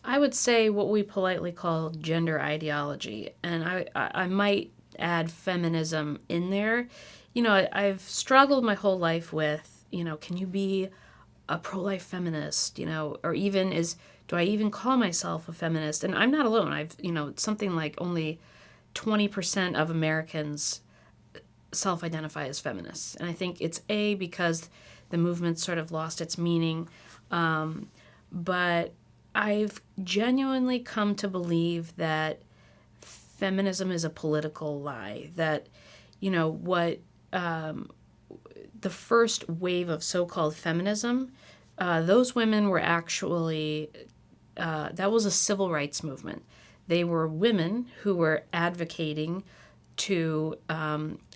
I would say what we politely call gender ideology, and I might add feminism in there. I've struggled my whole life with, can you be a pro-life feminist, or even do I even call myself a feminist? And I'm not alone. Something like only 20% of Americans self-identify as feminists. And I think it's because the movement sort of lost its meaning. But I've genuinely come to believe that feminism is a political lie. That, what the first wave of so-called feminism, those women were actually, that was a civil rights movement. They were women who were advocating to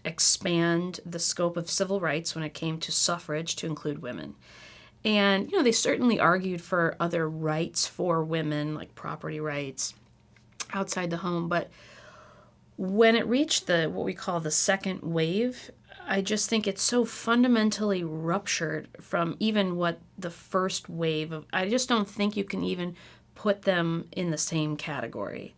expand the scope of civil rights when it came to suffrage to include women. And, they certainly argued for other rights for women, like property rights outside the home. But when it reached what we call the second wave, I just think it's so fundamentally ruptured from even what the first wave of, I just don't think you can even put them in the same category.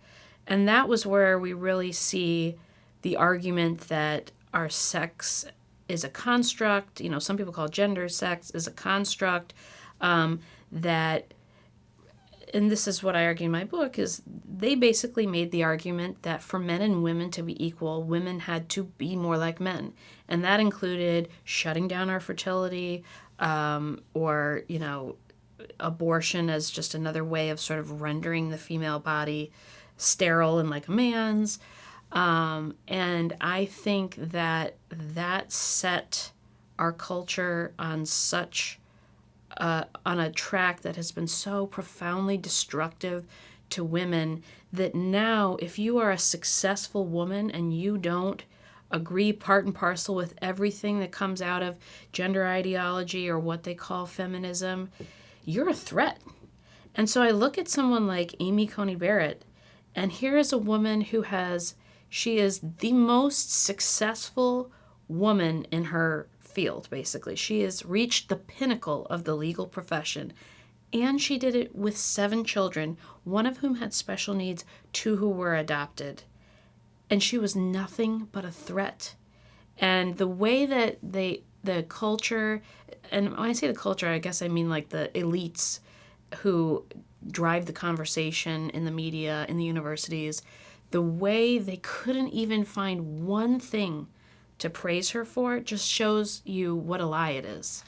And that was where we really see the argument that our sex is a construct, some people call gender sex is a construct, that, and this is what I argue in my book, is they basically made the argument that for men and women to be equal, women had to be more like men. And that included shutting down our fertility, or, abortion as just another way of sort of rendering the female body sterile and like a man's. And I think that set our culture on on a track that has been so profoundly destructive to women that now if you are a successful woman and you don't agree part and parcel with everything that comes out of gender ideology or what they call feminism, you're a threat. And so I look at someone like Amy Coney Barrett, and here is a woman who she is the most successful woman in her field, basically. She has reached the pinnacle of the legal profession. And she did it with 7 children, one of whom had special needs, 2 who were adopted. And she was nothing but a threat. And the way that the culture, and when I say the culture, I guess I mean like the elites who drive the conversation in the media, in the universities, the way they couldn't even find one thing to praise her for just shows you what a lie it is.